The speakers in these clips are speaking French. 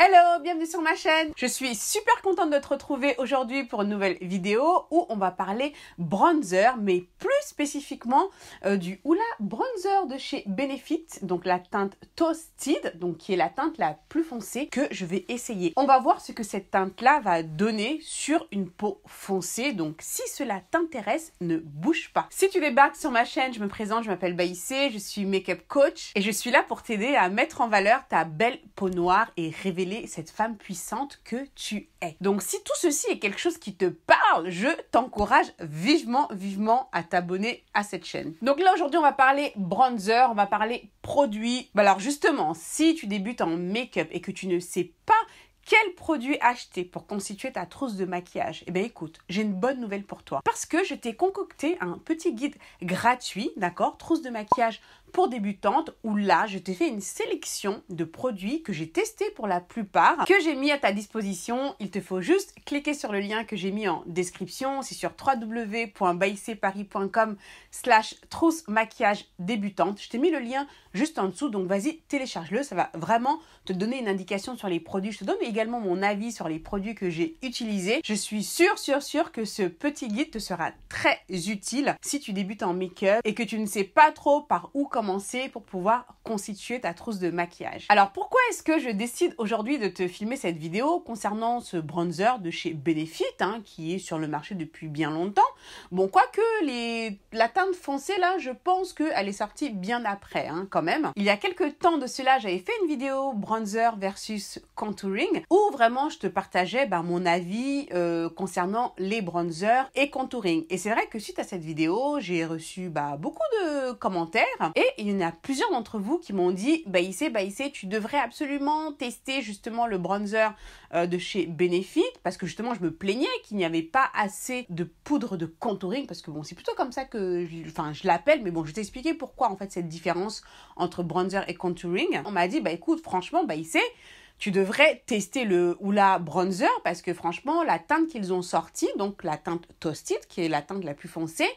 Hello, bienvenue sur ma chaîne. Je suis super contente de te retrouver aujourd'hui pour une nouvelle vidéo où on va parler bronzer, mais plus spécifiquement du Hoola Bronzer de chez Benefit, donc la teinte Toasted, donc qui est la teinte la plus foncée que je vais essayer. On va voir ce que cette teinte-là va donner sur une peau foncée, donc si cela t'intéresse, ne bouge pas. Si tu débarques sur ma chaîne, je me présente, je m'appelle Baïssé, je suis make-up coach et je suis là pour t'aider à mettre en valeur ta belle peau noire et révéler cette femme puissante que tu es. Donc si tout ceci est quelque chose qui te parle, je t'encourage vivement à t'abonner à cette chaîne. Donc là aujourd'hui on va parler bronzer, on va parler produits. Alors justement, si tu débutes en make-up et que tu ne sais pas quel produit acheter pour constituer ta trousse de maquillage? Eh bien écoute, j'ai une bonne nouvelle pour toi. Parce que je t'ai concocté un petit guide gratuit, d'accord? Trousse de maquillage pour débutantes, où là, je t'ai fait une sélection de produits que j'ai testés pour la plupart, que j'ai mis à ta disposition. Il te faut juste cliquer sur le lien que j'ai mis en description. C'est sur www.baisseparis.com/trousse maquillage débutante. Je t'ai mis le lien juste en dessous, donc vas-y, télécharge-le. Ça va vraiment te donner une indication sur les produits. Je te donne également mon avis sur les produits que j'ai utilisés. Je suis sûre que ce petit guide te sera très utile si tu débutes en make-up et que tu ne sais pas trop par où commencer pour pouvoir constituer ta trousse de maquillage. Alors pourquoi est-ce que je décide aujourd'hui de te filmer cette vidéo concernant ce bronzer de chez Benefit, qui est sur le marché depuis bien longtemps. Bon, quoique la teinte foncée là, je pense qu'elle est sortie bien après quand même. Il y a quelques temps de cela, j'avais fait une vidéo bronzer versus contouring où vraiment je te partageais mon avis concernant les bronzers et contouring. Et c'est vrai que suite à cette vidéo, j'ai reçu beaucoup de commentaires et il y en a plusieurs d'entre vous qui m'ont dit Baïssé, tu devrais absolument tester justement le bronzer de chez Benefit, parce que justement je me plaignais qu'il n'y avait pas assez de poudre de contouring, parce que bon, c'est plutôt comme ça que je l'appelle, mais bon, je vais t'expliquer pourquoi en fait cette différence entre bronzer et contouring. On m'a dit écoute, franchement Baïssé, tu devrais tester le Hoola Bronzer, parce que franchement la teinte qu'ils ont sortie, donc la teinte Toasted, qui est la teinte la plus foncée,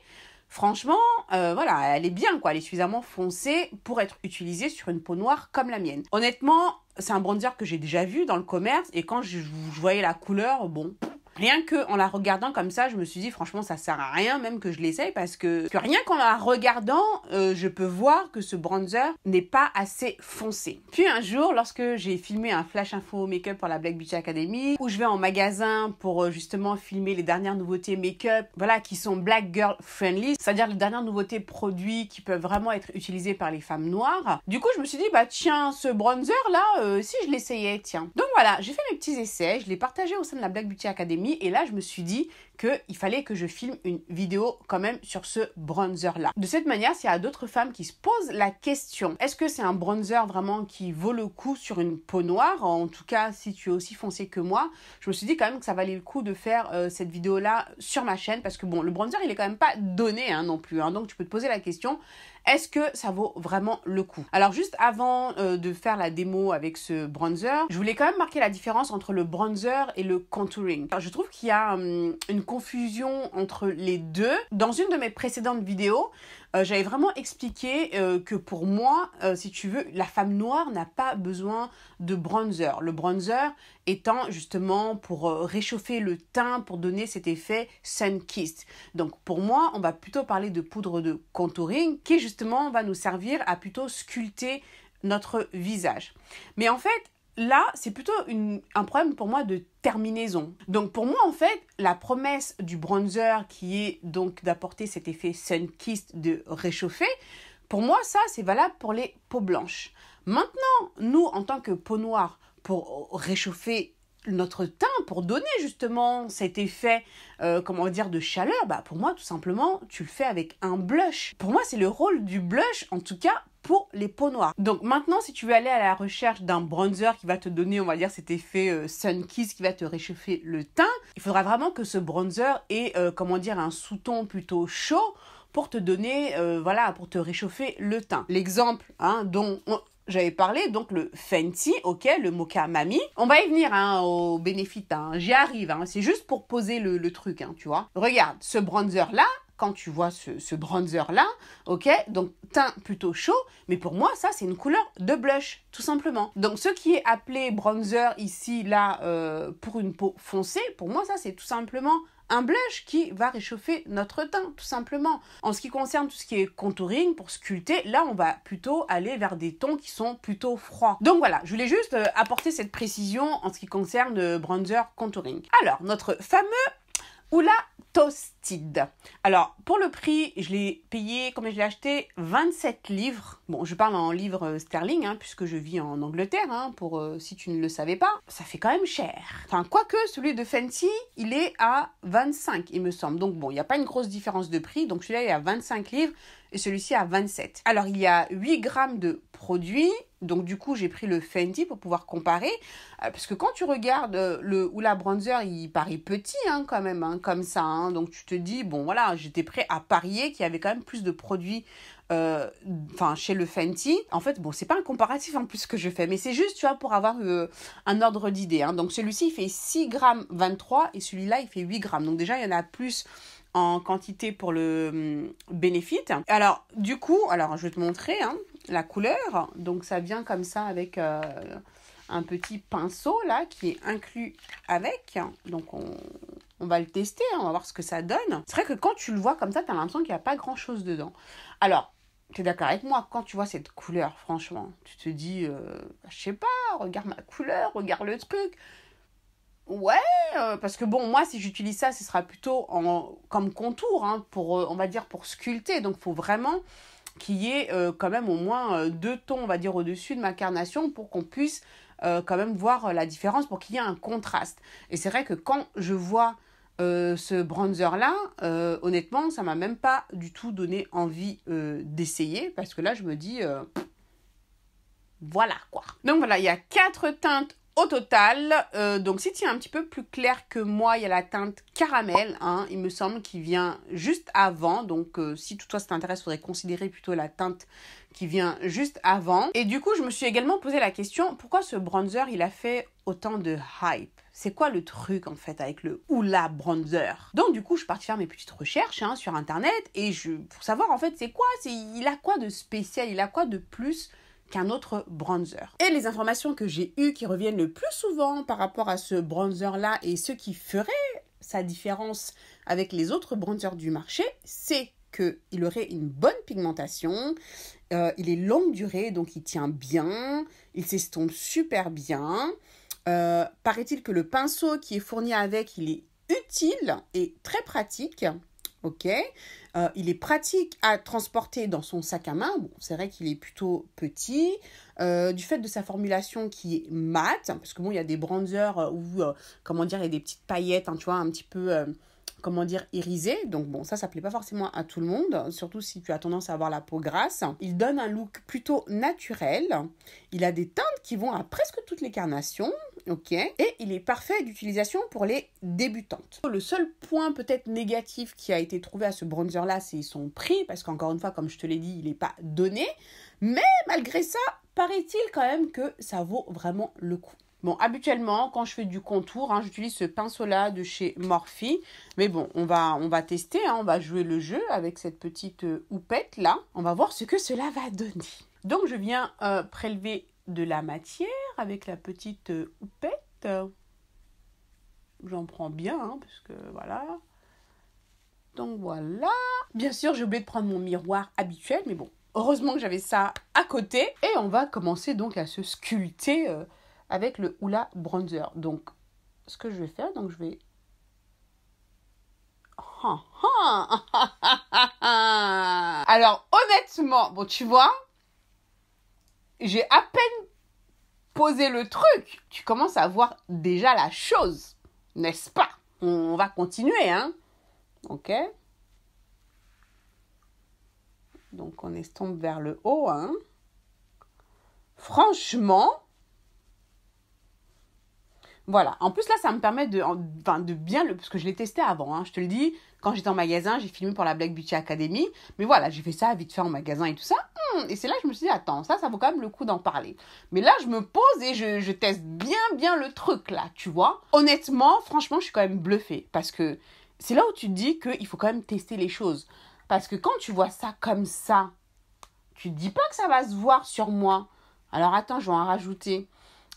franchement, voilà, elle est bien, quoi. Elle est suffisamment foncée pour être utilisée sur une peau noire comme la mienne. Honnêtement, c'est un bronzer que j'ai déjà vu dans le commerce et quand je voyais la couleur, bon, rien qu'en la regardant comme ça, je me suis dit franchement ça sert à rien même que je l'essaye, parce que rien qu'en la regardant, je peux voir que ce bronzer n'est pas assez foncé. Puis un jour, lorsque j'ai filmé un flash info make-up pour la Black Beauty Academy, où je vais en magasin pour justement filmer les dernières nouveautés make-up, voilà, qui sont Black Girl Friendly, c'est-à-dire les dernières nouveautés produits qui peuvent vraiment être utilisés par les femmes noires. Du coup, je me suis dit tiens, ce bronzer là, si je l'essayais, tiens. Donc voilà, j'ai fait mes petits essais, je l'ai partagé au sein de la Black Beauty Academy. Et là, je me suis dit qu'il fallait que je filme une vidéo quand même sur ce bronzer-là. De cette manière, s'il y a d'autres femmes qui se posent la question, est-ce que c'est un bronzer vraiment qui vaut le coup sur une peau noire? En tout cas, si tu es aussi foncé que moi, je me suis dit quand même que ça valait le coup de faire cette vidéo-là sur ma chaîne, parce que bon, le bronzer, il est quand même pas donné non plus. Donc, tu peux te poser la question, est-ce que ça vaut vraiment le coup? Alors, juste avant de faire la démo avec ce bronzer, je voulais quand même marquer la différence entre le bronzer et le contouring. Alors, je trouve qu'il y a une confusion entre les deux. Dans une de mes précédentes vidéos, j'avais vraiment expliqué que pour moi, si tu veux, la femme noire n'a pas besoin de bronzer. Le bronzer étant justement pour réchauffer le teint, pour donner cet effet sun-kissed. Donc pour moi, on va plutôt parler de poudre de contouring qui justement va nous servir à plutôt sculpter notre visage. Mais en fait, là, c'est plutôt un problème pour moi de terminaison. Donc pour moi, en fait, la promesse du bronzer qui est donc d'apporter cet effet sun-kissed, de réchauffer, pour moi, ça, c'est valable pour les peaux blanches. Maintenant, nous, en tant que peau noire, pour réchauffer notre teint, pour donner justement cet effet, de chaleur, pour moi, tout simplement, tu le fais avec un blush. Pour moi, c'est le rôle du blush, en tout cas, pour les peaux noires. Donc maintenant, si tu veux aller à la recherche d'un bronzer qui va te donner, on va dire, cet effet sun-kiss, qui va te réchauffer le teint, il faudra vraiment que ce bronzer ait, un sous-ton plutôt chaud pour te donner, pour te réchauffer le teint. L'exemple dont j'avais parlé, donc le Fenty, le Mocha Mami. On va y venir au Benefit, j'y arrive, c'est juste pour poser le truc, tu vois. Regarde, ce bronzer-là, quand tu vois ce bronzer-là, ok? Donc, teint plutôt chaud, mais pour moi, ça, c'est une couleur de blush, tout simplement. Donc, ce qui est appelé bronzer ici, là, pour une peau foncée, pour moi, ça, c'est tout simplement un blush qui va réchauffer notre teint, tout simplement. En ce qui concerne tout ce qui est contouring, pour sculpter, là, on va plutôt aller vers des tons qui sont plutôt froids. Donc voilà, je voulais juste apporter cette précision en ce qui concerne le bronzer contouring. Alors, notre fameux Hoola Toasted. Alors, pour le prix, je l'ai payé, combien je l'ai acheté? 27 livres. Bon, je parle en livres sterling, puisque je vis en Angleterre, pour si tu ne le savais pas. Ça fait quand même cher. Enfin, quoique, celui de Fenty, il est à 25, il me semble. Donc bon, il n'y a pas une grosse différence de prix. Donc celui-là, il est à 25 livres et celui-ci à 27. Alors, il y a 8 grammes de produits. Donc du coup, j'ai pris le Fenty pour pouvoir comparer. Parce que quand tu regardes le Hoola Bronzer, il paraît petit quand même, comme ça. Donc tu te dis, bon voilà, j'étais prêt à parier qu'il y avait quand même plus de produits chez le Fenty. En fait, bon, c'est pas un comparatif en plus que je fais, mais c'est juste, tu vois, pour avoir un ordre d'idée. Donc celui-ci, il fait 6 grammes 23 et celui-là, il fait 8 grammes. Donc déjà, il y en a plus en quantité pour le Benefit. Alors, du coup, je vais te montrer la couleur. Donc, ça vient comme ça avec un petit pinceau, là, qui est inclus avec. Donc, on va le tester, on va voir ce que ça donne. C'est vrai que quand tu le vois comme ça, tu as l'impression qu'il n'y a pas grand-chose dedans. Alors, tu es d'accord avec moi, quand tu vois cette couleur, franchement, tu te dis, je sais pas, regarde ma couleur, regarde le truc. Ouais, parce que bon, moi, si j'utilise ça, ce sera plutôt comme contour, pour, on va dire, pour sculpter. Donc, il faut vraiment qu'il y ait quand même au moins 2 tons, on va dire, au-dessus de ma carnation pour qu'on puisse quand même voir la différence, pour qu'il y ait un contraste. Et c'est vrai que quand je vois ce bronzer-là, honnêtement, ça m'a même pas du tout donné envie d'essayer, parce que là, je me dis, voilà, quoi. Donc, voilà, il y a 4 teintes au total. Donc, si tu es un petit peu plus clair que moi, il y a la teinte caramel, il me semble, qui vient juste avant. Donc, si toutefois ça t'intéresse, il faudrait considérer plutôt la teinte qui vient juste avant. Et du coup, je me suis également posé la question, pourquoi ce bronzer, il a fait autant de hype? C'est quoi le truc, en fait, avec le Hoola Bronzer? Donc, du coup, je suis partie faire mes petites recherches sur Internet et pour savoir, en fait, c'est quoi? Il a quoi de spécial? Il a quoi de plus qu'un autre bronzer? Et les informations que j'ai eues qui reviennent le plus souvent par rapport à ce bronzer-là et ce qui ferait sa différence avec les autres bronzers du marché, c'est qu'il aurait une bonne pigmentation, il est longue durée, donc il tient bien, il s'estompe super bien. Paraît-il que le pinceau qui est fourni avec, il est utile et très pratique. Ok, il est pratique à transporter dans son sac à main. Bon, c'est vrai qu'il est plutôt petit. Du fait de sa formulation qui est mate, parce que bon, il y a des bronzers où, il y a des petites paillettes, tu vois, un petit peu, irisées. Donc bon, ça plaît pas forcément à tout le monde, surtout si tu as tendance à avoir la peau grasse. Il donne un look plutôt naturel. Il a des teintes qui vont à presque toutes les carnations. Ok, et il est parfait d'utilisation pour les débutantes. Le seul point peut-être négatif qui a été trouvé à ce bronzer-là, c'est son prix, parce qu'encore une fois, comme je te l'ai dit, il n'est pas donné. Mais malgré ça, paraît-il quand même que ça vaut vraiment le coup. Bon, habituellement, quand je fais du contour, j'utilise ce pinceau-là de chez Morphe. Mais bon, on va tester, on va jouer le jeu avec cette petite houppette-là. On va voir ce que cela va donner. Donc, je viens prélever de la matière avec la petite houppette. J'en prends bien, parce que voilà. Donc voilà. Bien sûr, j'ai oublié de prendre mon miroir habituel, mais bon, heureusement que j'avais ça à côté. Et on va commencer donc à se sculpter avec le Hoola Bronzer. Donc, ce que je vais faire, donc je vais... Alors, honnêtement, bon, tu vois, j'ai à peine posé le truc. Tu commences à voir déjà la chose, n'est-ce pas? On va continuer, Ok. Donc, on estompe vers le haut, Franchement... Voilà. En plus, là, ça me permet de bien parce que je l'ai testé avant, je te le dis. Quand j'étais en magasin, j'ai filmé pour la Black Beauty Academy. Mais voilà, j'ai fait ça vite fait en magasin et tout ça. Et c'est là que je me suis dit, attends, ça vaut quand même le coup d'en parler. Mais là, je me pose et je teste bien le truc, là, tu vois. Honnêtement, franchement, je suis quand même bluffée. Parce que c'est là où tu te dis qu'il faut quand même tester les choses. Parce que quand tu vois ça comme ça, tu te dis pas que ça va se voir sur moi. Alors attends, je vais en rajouter.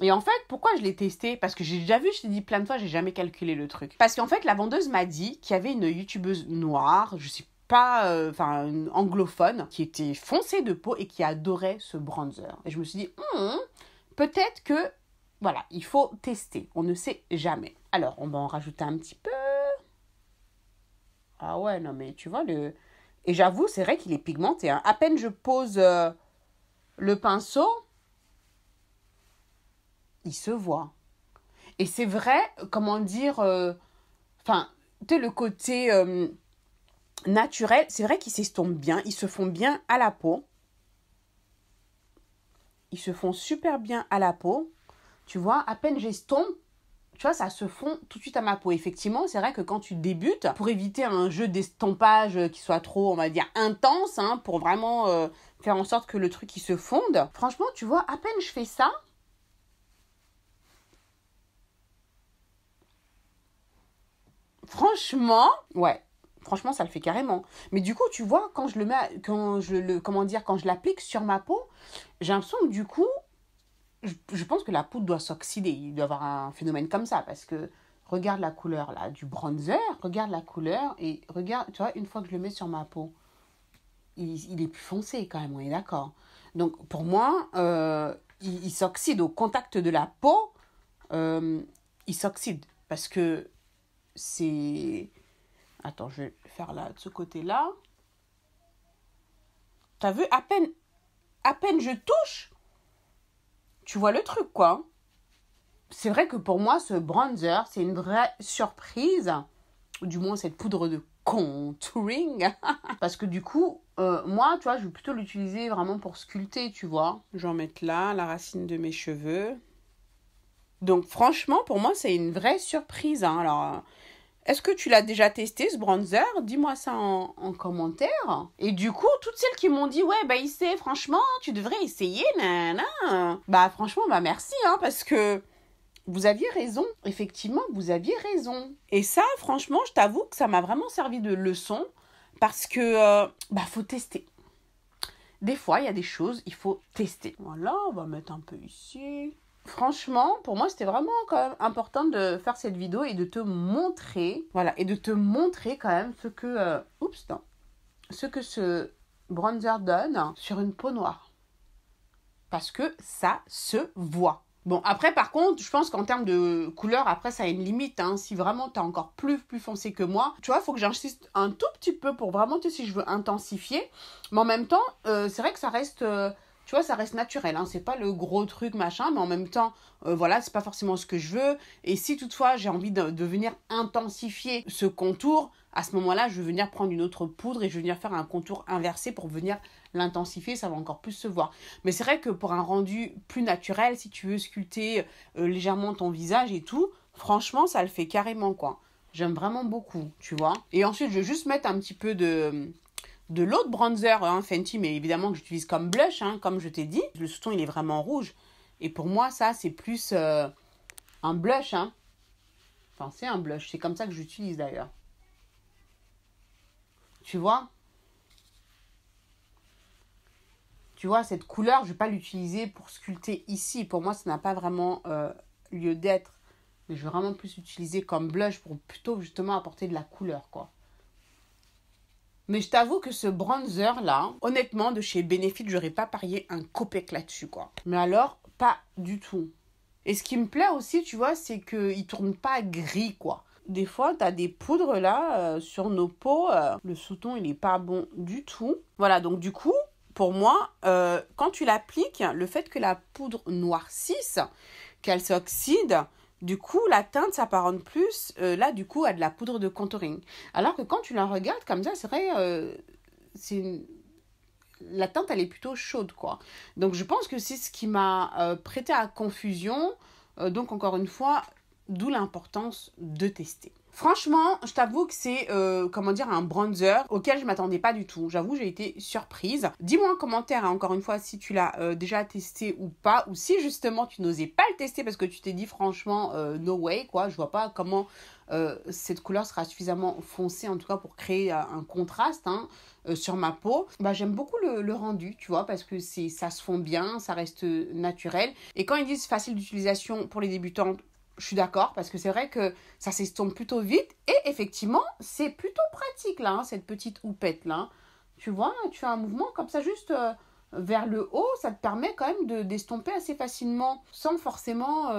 Et en fait, pourquoi je l'ai testé? Parce que j'ai déjà vu, je t'ai dit plein de fois, j'ai jamais calculé le truc. Parce qu'en fait, la vendeuse m'a dit qu'il y avait une youtubeuse noire, je sais pas, une anglophone, qui était foncée de peau et qui adorait ce bronzer. Et je me suis dit, peut-être que, voilà, il faut tester. On ne sait jamais. Alors, on va en rajouter un petit peu. Ah ouais, non mais tu vois, Et j'avoue, c'est vrai qu'il est pigmenté. Hein. À peine je pose le pinceau, il se voit. Et c'est vrai, comment dire, tu sais, le côté naturel, c'est vrai qu'ils s'estompent bien, ils se font bien à la peau. Ils se font super bien à la peau. Tu vois, à peine j'estompe, tu vois, ça se fond tout de suite à ma peau. Effectivement, c'est vrai que quand tu débutes, pour éviter un jeu d'estompage qui soit trop, on va dire, intense, hein, pour vraiment faire en sorte que le truc il se fonde, franchement, tu vois, à peine je fais ça, franchement, ouais. Franchement, ça le fait carrément. Mais du coup, tu vois, quand je le mets, quand je l'applique sur ma peau, j'ai l'impression que du coup, je pense que la poudre doit s'oxyder. Il doit y avoir un phénomène comme ça. Parce que regarde la couleur là du bronzer, regarde la couleur et regarde, tu vois, une fois que je le mets sur ma peau, il est plus foncé quand même, on est d'accord. Donc pour moi, il s'oxyde au contact de la peau, il s'oxyde. Parce que c'est... Attends, je vais faire là, de ce côté-là. T'as vu, à peine je touche, tu vois le truc, quoi. C'est vrai que pour moi, ce bronzer, c'est une vraie surprise. Ou du moins, cette poudre de contouring. Parce que du coup, moi, tu vois, je vais plutôt l'utiliser vraiment pour sculpter, tu vois. Je vais en mettre là, la racine de mes cheveux. Donc, franchement, pour moi, c'est une vraie surprise. Hein. Alors, est-ce que tu l'as déjà testé, ce bronzer? Dis-moi ça en commentaire. Et du coup, toutes celles qui m'ont dit, ouais, bah, franchement, tu devrais essayer, nanana. Bah, franchement, bah, merci, hein, parce que vous aviez raison. Effectivement, vous aviez raison. Et ça, franchement, je t'avoue que ça m'a vraiment servi de leçon parce que, faut tester. Des fois, il y a des choses, il faut tester. Voilà, on va mettre un peu ici. Franchement, pour moi, c'était vraiment quand même important de faire cette vidéo et de te montrer, voilà, et de te montrer quand même ce que, ce que ce bronzer donne sur une peau noire. Parce que ça se voit. Bon, après, par contre, je pense qu'en termes de couleur, après, ça a une limite. Hein. Si vraiment t'es encore plus foncé que moi, tu vois, il faut que j'insiste un tout petit peu pour vraiment, tu sais, si je veux intensifier. Mais en même temps, c'est vrai que ça reste... tu vois, ça reste naturel, hein. C'est pas le gros truc, machin, mais en même temps, voilà, c'est pas forcément ce que je veux. Et si toutefois, j'ai envie de venir intensifier ce contour, à ce moment-là, je vais venir prendre une autre poudre et je vais venir faire un contour inversé pour venir l'intensifier, ça va encore plus se voir. Mais c'est vrai que pour un rendu plus naturel, si tu veux sculpter légèrement ton visage et tout, franchement, ça le fait carrément, quoi. J'aime vraiment beaucoup, tu vois. Et ensuite, je vais juste mettre un petit peu de l'autre bronzer, hein, Fenty, mais évidemment que j'utilise comme blush, hein, comme je t'ai dit. Le sous-ton, il est vraiment rouge. Et pour moi, ça, c'est plus un blush. Hein. Enfin, c'est un blush. C'est comme ça que j'utilise, d'ailleurs. Tu vois? Tu vois, cette couleur, je ne vais pas l'utiliser pour sculpter ici. Pour moi, ça n'a pas vraiment lieu d'être. Mais je vais vraiment plus l'utiliser comme blush pour plutôt, justement, apporter de la couleur, quoi. Mais je t'avoue que ce bronzer-là, honnêtement, de chez Benefit, j'aurais pas parié un copec là-dessus, quoi. Mais alors, pas du tout. Et ce qui me plaît aussi, tu vois, c'est qu'il tourne pas gris, quoi. Des fois, t'as des poudres, là, sur nos peaux. Le sous-ton, il est pas bon du tout. Voilà, donc du coup, pour moi, quand tu l'appliques, le fait que la poudre noircisse, qu'elle s'oxyde... Du coup, la teinte s'apparente plus, là, du coup, à de la poudre de contouring. Alors que quand tu la regardes comme ça, c'est vrai, la teinte, elle est plutôt chaude, quoi. Donc, je pense que c'est ce qui m'a prêté à confusion. Donc, encore une fois, d'où l'importance de tester. Franchement, je t'avoue que c'est, un bronzer auquel je m'attendais pas du tout. J'avoue, j'ai été surprise. Dis-moi en commentaire, hein, encore une fois, si tu l'as déjà testé ou pas, ou si justement tu n'osais pas le tester parce que tu t'es dit franchement, no way, quoi. Je vois pas comment cette couleur sera suffisamment foncée, en tout cas pour créer un contraste, hein, sur ma peau. Bah, j'aime beaucoup le rendu, tu vois, parce que ça se fond bien, ça reste naturel. Et quand ils disent facile d'utilisation pour les débutantes, je suis d'accord, parce que c'est vrai que ça s'estompe plutôt vite. Et effectivement, c'est plutôt pratique, là, hein, cette petite houppette-là. Tu vois, tu fais un mouvement comme ça, juste vers le haut, ça te permet quand même d'estomper assez facilement, sans forcément,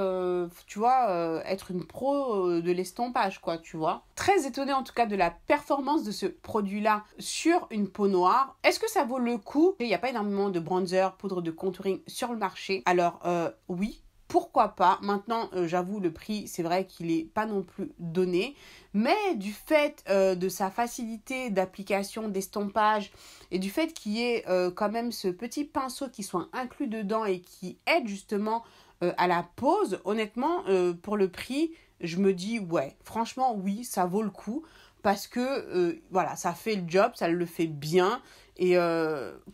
être une pro de l'estompage, quoi, tu vois. Très étonnée, en tout cas, de la performance de ce produit-là sur une peau noire. Est-ce que ça vaut le coup? Il n'y a pas énormément de bronzer, poudre de contouring sur le marché. Alors, oui. Pourquoi pas? Maintenant, j'avoue, le prix, c'est vrai qu'il n'est pas non plus donné. Mais du fait de sa facilité d'application, d'estompage et du fait qu'il y ait quand même ce petit pinceau qui soit inclus dedans et qui aide justement à la pose, honnêtement, pour le prix, je me dis, ouais, franchement, oui, ça vaut le coup. Parce que, ça fait le job, ça le fait bien. Et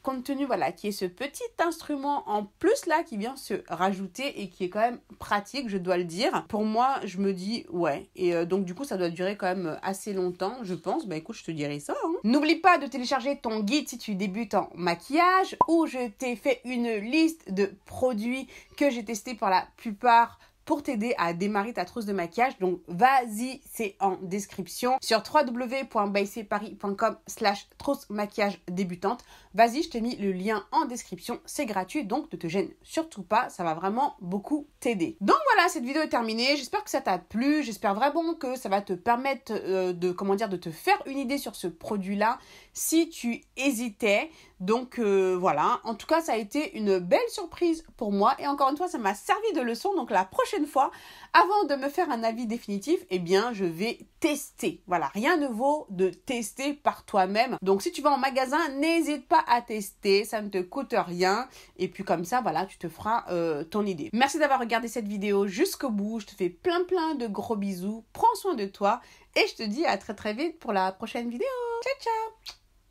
compte tenu, qu'il y ait ce petit instrument en plus là qui vient se rajouter et qui est quand même pratique, je dois le dire. Pour moi, je me dis, ouais. Et donc, du coup, ça doit durer quand même assez longtemps, je pense. Bah écoute, je te dirai ça. Hein. N'oublie pas de télécharger ton guide si tu débutes en maquillage, où je t'ai fait une liste de produits que j'ai testés pour la plupart pour t'aider à démarrer ta trousse de maquillage. Donc, vas-y, c'est en description sur www.bycparis.com/trousse maquillage débutante. Vas-y, je t'ai mis le lien en description. C'est gratuit, donc ne te gêne surtout pas. Ça va vraiment beaucoup t'aider. Donc voilà, cette vidéo est terminée. J'espère que ça t'a plu. J'espère vraiment que ça va te permettre de te faire une idée sur ce produit-là si tu hésitais. Donc voilà, en tout cas, ça a été une belle surprise pour moi. Et encore une fois, ça m'a servi de leçon. Donc la prochaine fois, avant de me faire un avis définitif, eh bien, je vais tester. Voilà, rien ne vaut de tester par toi-même. Donc si tu vas en magasin, n'hésite pas à tester. Ça ne te coûte rien. Et puis comme ça, voilà, tu te feras ton idée. Merci d'avoir regardé cette vidéo jusqu'au bout. Je te fais plein de gros bisous. Prends soin de toi. Et je te dis à très vite pour la prochaine vidéo. Ciao, ciao!